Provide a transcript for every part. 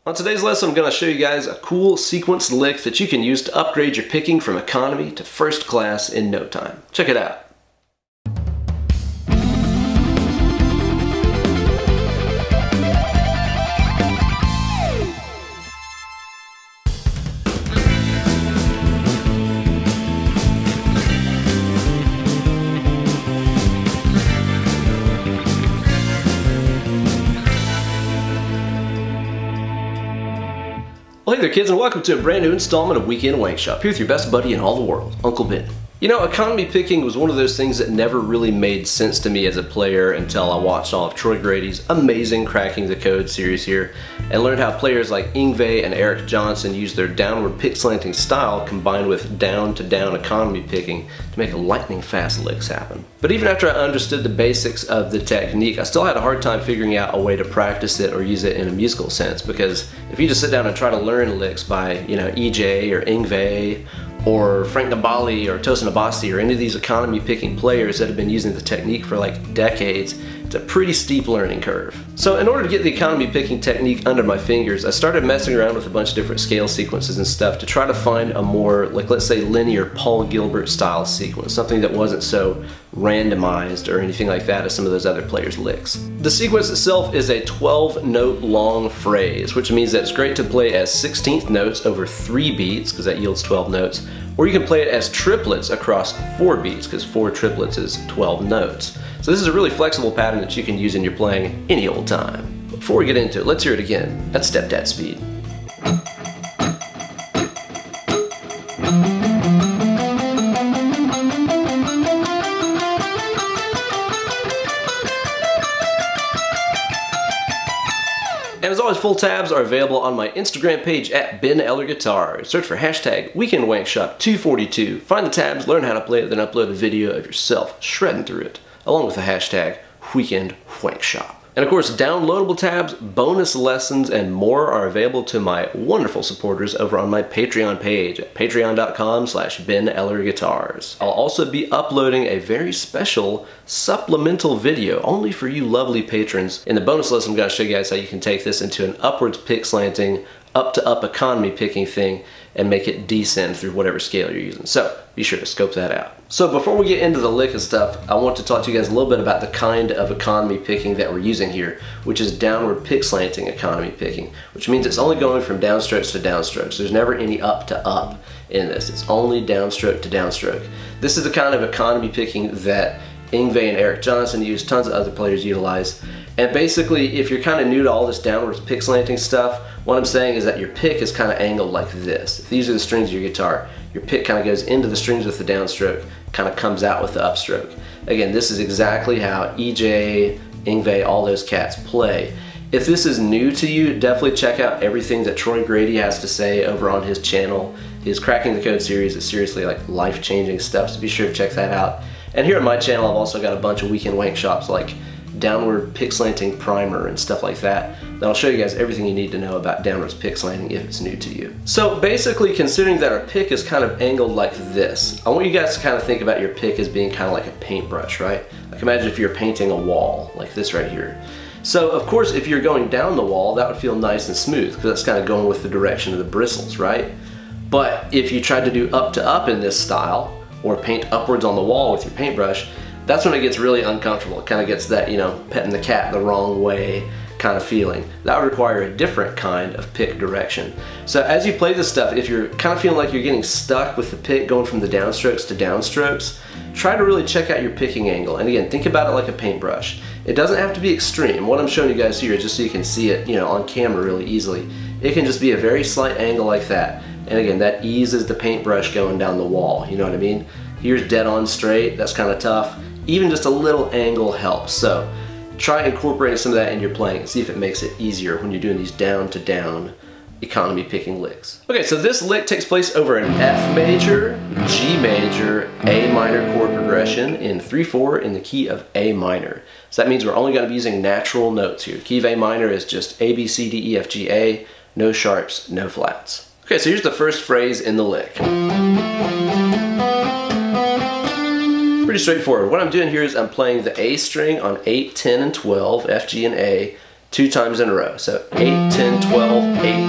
On today's lesson, I'm going to show you guys a cool sequenced lick that you can use to upgrade your picking from economy to first class in no time. Check it out. Well, hey there kids, and welcome to a brand new installment of Weekend Wankshop, here with your best buddy in all the world, Uncle Ben. You know, economy picking was one of those things that never really made sense to me as a player until I watched all of Troy Grady's amazing Cracking the Code series here, and learned how players like Yngwie and Eric Johnson use their downward pick slanting style combined with down-to-down economy picking to make lightning fast licks happen. But even after I understood the basics of the technique, I still had a hard time figuring out a way to practice it or use it in a musical sense, because if you just sit down and try to learn licks by, you know, EJ or Yngwie or Frank Nabali or Tosin Abasi or any of these economy picking players that have been using the technique for like decades, it's a pretty steep learning curve. So in order to get the economy picking technique under my fingers, I started messing around with a bunch of different scale sequences and stuff to try to find a more, like, let's say, linear Paul Gilbert-style sequence, something that wasn't so randomized or anything like that as some of those other players' licks. The sequence itself is a 12-note long phrase, which means that it's great to play as 16th notes over 3 beats, because that yields 12 notes, or you can play it as triplets across 4 beats, because 4 triplets is 12 notes. So this is a really flexible pattern that you can use in your playing any old time. Before we get into it, let's hear it again at stepdad speed. And as always, full tabs are available on my Instagram page at Ben Eller Guitar. Search for hashtag Weekend Wankshop 242. Find the tabs, learn how to play it, then upload a video of yourself shredding through it, along with the hashtag Weekend Wankshop. And of course, downloadable tabs, bonus lessons, and more are available to my wonderful supporters over on my Patreon page at patreon.com/BenEllerGuitars. I'll also be uploading a very special supplemental video only for you lovely patrons. In the bonus lesson, I'm going to show you guys how you can take this into an upwards pick slanting, up-to-up economy picking thing and make it descend through whatever scale you're using. So be sure to scope that out. So before we get into the lick and stuff, I want to talk to you guys a little bit about the kind of economy picking that we're using here, which is downward pick slanting economy picking, which means it's only going from downstrokes to downstrokes. There's never any up to up in this. It's only downstroke to downstroke. This is the kind of economy picking that Yngwie and Eric Johnson use, tons of other players utilize. And basically, if you're kind of new to all this downward pick slanting stuff, what I'm saying is that your pick is kind of angled like this. If these are the strings of your guitar, your pick kind of goes into the strings with the downstroke, kind of comes out with the upstroke. Again, this is exactly how EJ, Yngwie, all those cats play. If this is new to you, definitely check out everything that Troy Grady has to say over on his channel. His Cracking the Code series is seriously like life-changing stuff, so be sure to check that out. And here on my channel, I've also got a bunch of Weekend Wankshops like downward pick slanting primer and stuff like that. That'll show you guys everything you need to know about downwards pick slanting if it's new to you. So basically, considering that our pick is kind of angled like this, I want you guys to kind of think about your pick as being kind of like a paintbrush, right? Like imagine if you're painting a wall like this right here. So of course, if you're going down the wall, that would feel nice and smooth because that's kind of going with the direction of the bristles, right? But if you tried to do up to up in this style, or paint upwards on the wall with your paintbrush, that's when it gets really uncomfortable. It kind of gets that, you know, petting the cat the wrong way kind of feeling. That would require a different kind of pick direction. So as you play this stuff, if you're kind of feeling like you're getting stuck with the pick going from the downstrokes to downstrokes, try to really check out your picking angle. And again, think about it like a paintbrush. It doesn't have to be extreme. What I'm showing you guys here is just so you can see it, you know, on camera really easily. It can just be a very slight angle like that. And again, that eases the paintbrush going down the wall, you know what I mean? Here's dead on straight, that's kind of tough. Even just a little angle helps. So try incorporating some of that in your playing and see if it makes it easier when you're doing these down to down economy picking licks. Okay, so this lick takes place over an F major, G major, A minor chord progression in 3/4 in the key of A minor. So that means we're only going to be using natural notes here. The key of A minor is just A, B, C, D, E, F, G, A, no sharps, no flats. Okay, so here's the first phrase in the lick. Pretty straightforward. What I'm doing here is I'm playing the A string on 8, 10, and 12, F, G, and A, 2 times in a row. So 8, 10, 12, 8,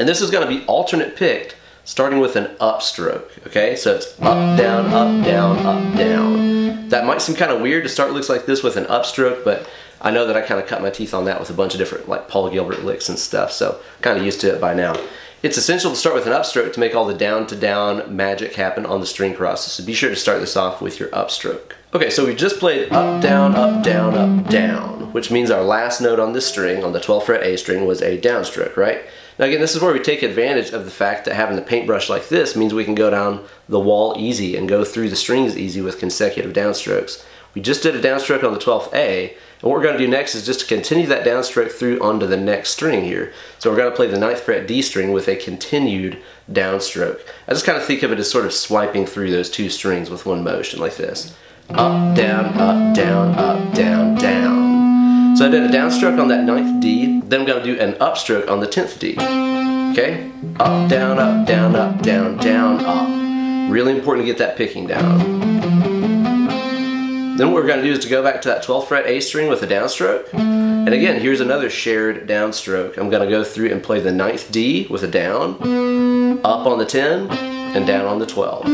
And this is going to be alternate picked, starting with an upstroke, okay? So it's up, down, up, down, up, down. That might seem kind of weird to start licks like this with an upstroke, but I know that I kind of cut my teeth on that with a bunch of different like Paul Gilbert licks and stuff, so kind of used to it by now. It's essential to start with an upstroke to make all the down to down magic happen on the string crosses, so be sure to start this off with your upstroke. Okay, so we just played up, down, up, down, up, down, which means our last note on this string, on the 12th fret A string, was a downstroke, right? Now again, this is where we take advantage of the fact that having the paintbrush like this means we can go down the wall easy and go through the strings easy with consecutive downstrokes. We just did a downstroke on the 12th A, and what we're going to do next is just to continue that downstroke through onto the next string here. So we're going to play the 9th fret D string with a continued downstroke. I just kind of think of it as sort of swiping through those two strings with one motion like this. Up, down, up, down, up, down, down. So I did a downstroke on that 9th D, then I'm going to do an upstroke on the 10th D. Okay? Up, down, up, down, up, down, down, up. Really important to get that picking down. Then what we're going to do is to go back to that 12th fret A string with a downstroke. And again, here's another shared downstroke. I'm going to go through and play the 9th D with a down, up on the 10, and down on the 12.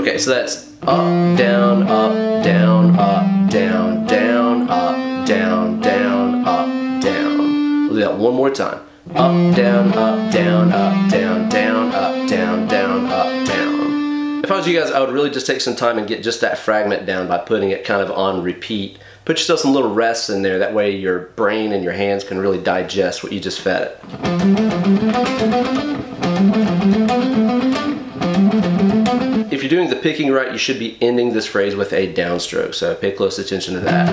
Okay, so that's up, down, up, down, up, down, down, up, down, down, up, down. We'll do that one more time. Up, down, up, down, up, down, down, up, down, down, up, down. If I was you guys, I would really just take some time and get just that fragment down by putting it kind of on repeat. Put yourself some little rests in there, that way your brain and your hands can really digest what you just fed it. If you're doing the picking right, you should be ending this phrase with a downstroke, so pay close attention to that.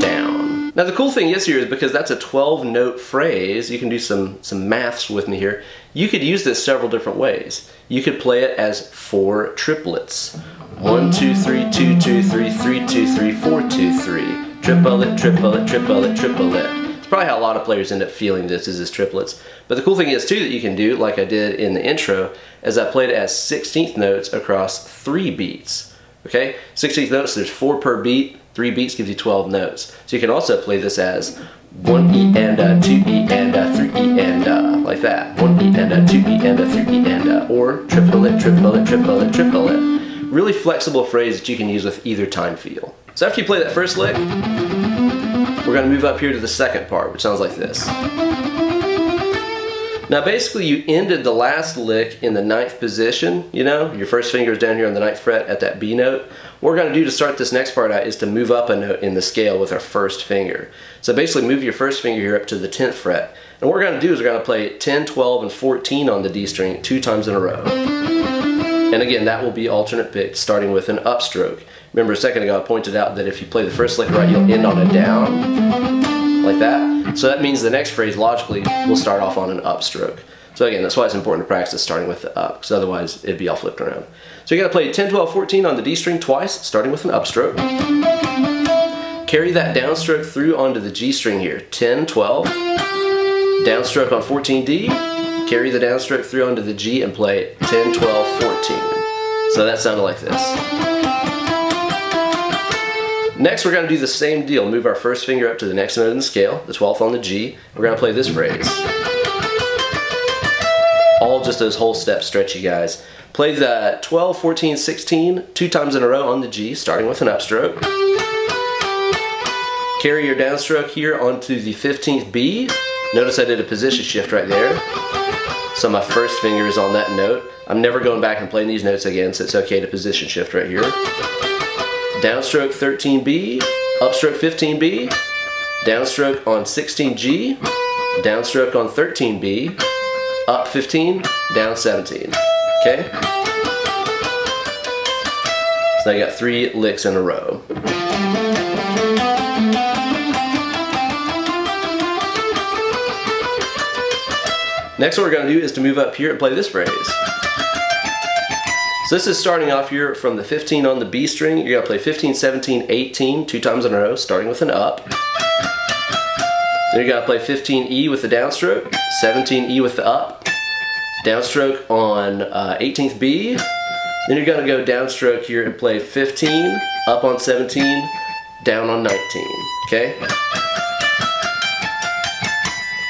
Down. Now the cool thing is here is because that's a 12-note phrase, you can do some maths with me here. You could use this several different ways. You could play it as 4 triplets. 1, 2, 3, 2, 2, 3, 3, 2, 3, 4, 2, 3. Triplet, triplet, triplet, triplet. It's probably how a lot of players end up feeling this is as triplets. But the cool thing is too that you can do, like I did in the intro, is I played it as 16th notes across 3 beats. Okay? 16th notes, there's 4 per beat. 3 beats gives you 12 notes. So you can also play this as 1 E and a, 2 E and a, 3 E and a, like that. 1 E and a, 2 E and a, 3 E and a, or triplet, triplet, triplet, triplet. Really flexible phrase that you can use with either time feel. So after you play that first lick, we're going to move up here to the second part, which sounds like this. Now basically you ended the last lick in the 9th position, you know, your first finger is down here on the 9th fret at that B note. What we're going to do to start this next part out is to move up a note in the scale with our first finger. So basically move your first finger here up to the 10th fret. And what we're going to do is we're going to play 10, 12, and 14 on the D string 2 times in a row. And again, that will be alternate picked, starting with an upstroke. Remember a second ago I pointed out that if you play the first lick right, you'll end on a down, like that. So that means the next phrase, logically, will start off on an upstroke. So again, that's why it's important to practice starting with the up, because otherwise it'd be all flipped around. So you gotta play 10, 12, 14 on the D string twice, starting with an upstroke. Carry that downstroke through onto the G string here, 10, 12. Downstroke on 14D. Carry the downstroke through onto the G and play 10, 12, 14. So that sounded like this. Next we're going to do the same deal. Move our first finger up to the next note in the scale, the 12th on the G. We're going to play this phrase. All just those whole steps stretch, you guys. Play the 12, 14, 16 2 times in a row on the G, starting with an upstroke. Carry your downstroke here onto the 15th B. Notice I did a position shift right there. So my first finger is on that note. I'm never going back and playing these notes again, so it's okay to position shift right here. Downstroke 13B, upstroke 15B, downstroke on 16G, downstroke on 13B, up 15, down 17. Okay? So now you got 3 licks in a row. Next what we're going to do is to move up here and play this phrase. So this is starting off here from the 15 on the B string. You're going to play 15, 17, 18 2 times in a row, starting with an up. Then you're going to play 15E with the downstroke, 17E with the up, downstroke on 18th B. Then you're going to go downstroke here and play 15, up on 17, down on 19. Okay?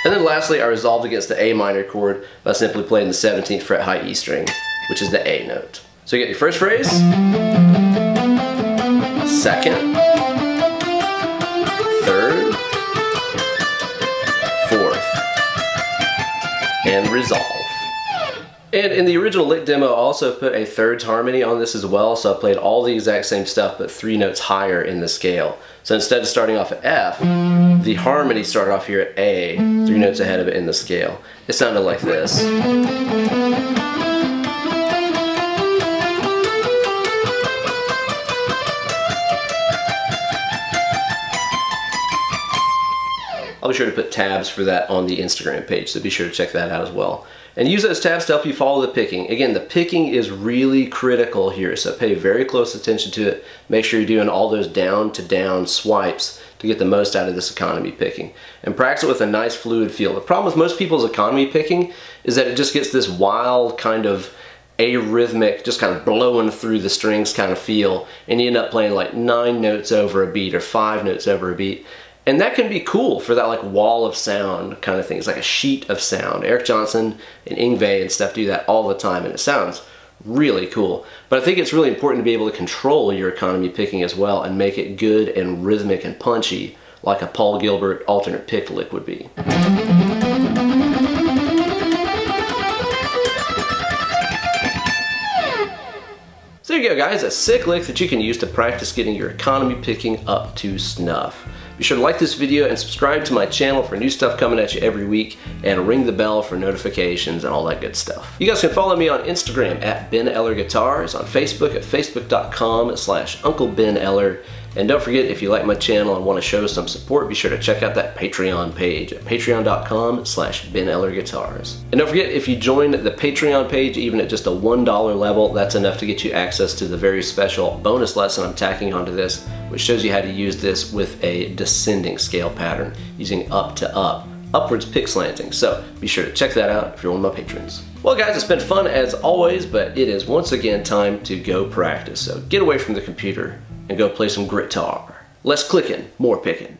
And then lastly, I resolved against the A minor chord by simply playing the 17th fret high E string, which is the A note. So you get your first phrase, second, third, fourth, and resolve. And in the original lick demo, I also put a thirds harmony on this as well, so I played all the exact same stuff but 3 notes higher in the scale. So instead of starting off at F, the harmony started off here at A, 3 notes ahead of it in the scale. It sounded like this. I'll be sure to put tabs for that on the Instagram page, so be sure to check that out as well. And use those tabs to help you follow the picking. Again, the picking is really critical here, so pay very close attention to it. Make sure you're doing all those down to down swipes to get the most out of this economy picking. And practice it with a nice fluid feel. The problem with most people's economy picking is that it just gets this wild kind of arrhythmic, just kind of blowing through the strings kind of feel, and you end up playing like 9 notes over a beat or 5 notes over a beat. And that can be cool for that like wall of sound kind of thing. It's like a sheet of sound. Eric Johnson and Yngwie and stuff do that all the time, and it sounds really cool. But I think it's really important to be able to control your economy picking as well and make it good and rhythmic and punchy like a Paul Gilbert alternate picked lick would be. So there you go, guys, a sick lick that you can use to practice getting your economy picking up to snuff. Be sure to like this video and subscribe to my channel for new stuff coming at you every week, and ring the bell for notifications and all that good stuff. You guys can follow me on Instagram at Ben Eller Guitars, on Facebook at facebook.com/Uncle Ben Eller, and don't forget, if you like my channel and want to show some support, be sure to check out that Patreon page at patreon.com/Ben Eller Guitars. And don't forget, if you join the Patreon page, even at just a $1 level, that's enough to get you access to the very special bonus lesson I'm tacking onto this, which shows you how to use this with a descending scale pattern using up to up, upwards pick slanting. So be sure to check that out if you're one of my patrons. Well guys, it's been fun as always, but it is once again time to go practice. So get away from the computer and go play some guitar. Less clicking, more picking.